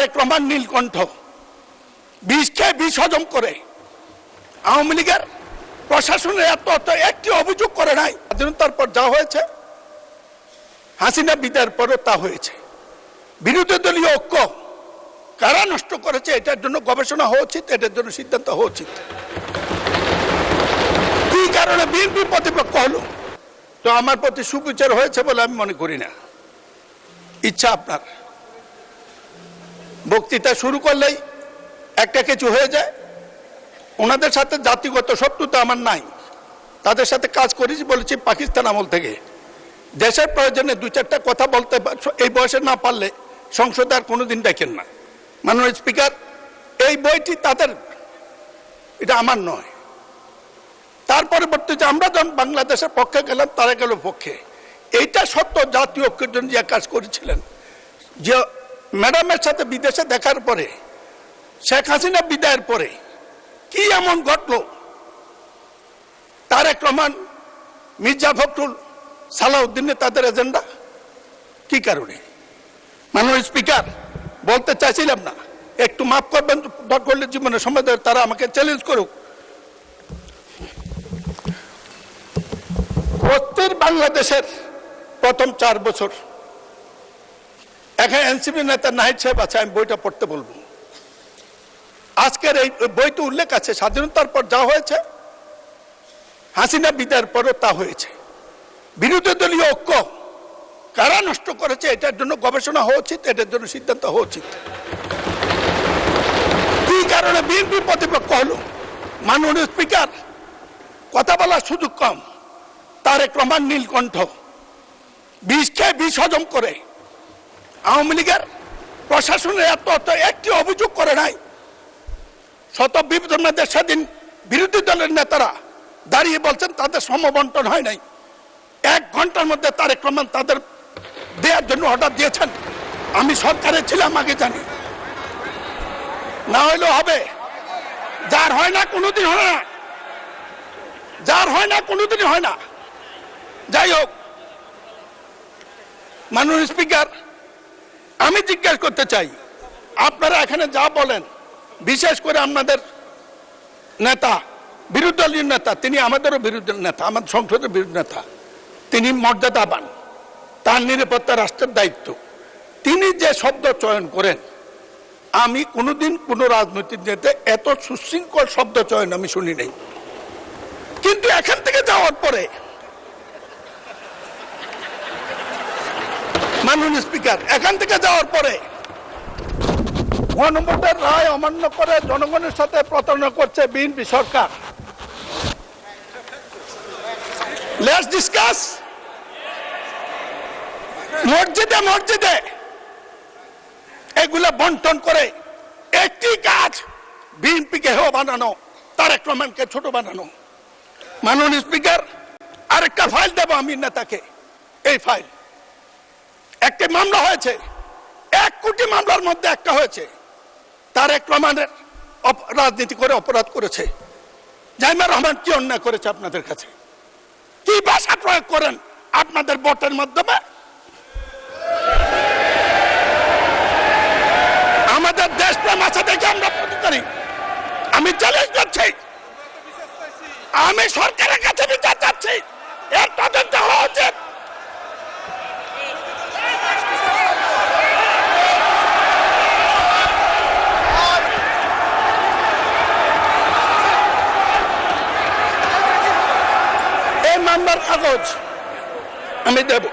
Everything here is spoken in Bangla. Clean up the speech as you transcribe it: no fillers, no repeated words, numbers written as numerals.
তারেক রহমান নীলকণ্ঠ বিষকে বিষ হজম করে আওয়ামী লীগের প্রশাসনের এত একটি অভিযোগ করে নাই। স্বাধীনতার পর যা হয়েছে, হাসিনা বিদায়ের পরও তা হয়েছে। বিরোধী দলীয় ঐক্য কারা নষ্ট করেছে এটার জন্য গবেষণা হওয়া উচিত, এটার জন্য সিদ্ধান্ত হওয়া উচিত। কি কারণে বিএনপি প্রতিপক্ষ হলো, তো আমার প্রতি সুবিচার হয়েছে বলে আমি মনে করি না। ইচ্ছা আপনার, বক্তৃতা শুরু করলেই একটা কিছু হয়ে যায়। ওনাদের সাথে জাতিগত শত্রুতা আমার নাই, তাদের সাথে কাজ করেছি বলেছি পাকিস্তান আমল থেকে। দেশের প্রয়োজনে দু চারটা কথা বলতে এই বয়সে না পারলে সংসদে আর কোনোদিন ডাকেন না। মাননীয় স্পিকার, এই বইটি তাদের, এটা আমার নয়। তার পরবর্তীতে আমরা যখন বাংলাদেশের পক্ষে গেলাম, তারা গেল পক্ষে। এইটা সত্য, জাতীয় ঐক্যের জন্য যে কাজ করেছিলেন, যে ম্যাডামের সাথে বিদেশে দেখার পরে, শেখ হাসিনা বিদায়ের পরে কি এমন ঘটলো, তারেক রহমান, মির্জা ফখরুল, সালাউদ্দিনের তাদের এজেন্ডা কি কারণে? মাননীয় স্পিকার, বলতে চাইছিলাম না, একটু মাফ করবেন, দরকার হলে জীবনের সময় তারা আমাকে চ্যালেঞ্জ করুক। অস্থির বাংলাদেশের প্রথম 4 বছর, এখানে এনসিপি নেতা নাহিদ সাহেব আছে, আমি বইটা পড়তে বলবো। আজকের এই বইতে উল্লেখ আছে, স্বাধীনতার পর যা হয়েছে, হাসিনা বিদায়ের পরও তা হয়েছে। বিরোধী দলীয় ঐক্য কারা নষ্ট করেছে এটার জন্য গবেষণা হওয়া উচিত, এটার জন্য সিদ্ধান্ত হওয়া উচিত। কি কারণে বিএনপি প্রতিপক্ষ হলো? মাননীয় স্পিকার, কথা বলার সুযোগ কম। তারেক রহমান নীলকণ্ঠ বিষকে বিষ হজম করে আওয়ামী লীগের প্রশাসনের এত একটি অভিযোগ করে নাই। শত বিবেচনাদের সেদিন বিরোধী দলের নেতারা দাঁড়িয়ে বলছেন তাদের সমবন্টন হয় নাই। 1 ঘন্টার মধ্যে তারেক রহমান তাদের দেওয়ার জন্য অর্ডার দিয়েছেন। আমি সরকারে ছিলাম, আগে জানি। না হইলেও হবে, যার হয় না কোনোদিন হয় না, যার হয় না কোনোদিন হয় না। যাই হোক, মাননীয় স্পিকার, আমি জিজ্ঞাসা করতে চাই, আপনারা এখানে যা বলেন, বিশেষ করে আপনাদের নেতা, বিরোধী দলীয় নেতা, তিনি আমাদেরও বিরোধী নেতা, আমাদের সংসদের বিরোধী নেতা, তিনি মর্যাদাবান, তার নিরাপত্তা রাষ্ট্রের দায়িত্ব। তিনি যে শব্দ চয়ন করেন, আমি কোনোদিন কোনো রাজনৈতিক নেতা এত সুশৃঙ্খল শব্দ চয়ন আমি শুনি নাই। কিন্তু এখান থেকে যাওয়ার পরে, মাননীয় স্পিকার, এখান থেকে যাওয়ার পরে গণভোটের রায় অমান্য করে জনগণের সাথে প্রতারণা করছে বিএনপি সরকার। Let's discuss. মসজিদে মসজিদে এগুলা বন্টন করে একটি কাজ, বিএনপিকে হেয় বানানো, তারেক রহমানকে ছোট বানানো। মাননীয় স্পিকার, আরেকটা ফাইল দেব আমি নেতাকে। এই ফাইল, একটি মামলা হয়েছে, 1 কোটি মামলার মধ্যে একটা হয়েছে। তারেক রহমানের রাজনীতি করে অপরাধ করেছে। জাইমা রহমান কি অন্যায় করেছে আপনাদের কাছে? কি ভাষা প্রয়োগ করেন আপনাদের ভোটের মাধ্যমে? আমাদের দেশপ্রেম আছে দেখে আমরা প্রতিকারী। আমি চ্যালেঞ্জ করছি, আমি সরকারের কাছে বিচার চাচ্ছি, এর তদন্ত হওয়া উচিত। এই মামলার কাগজ আমি দেব।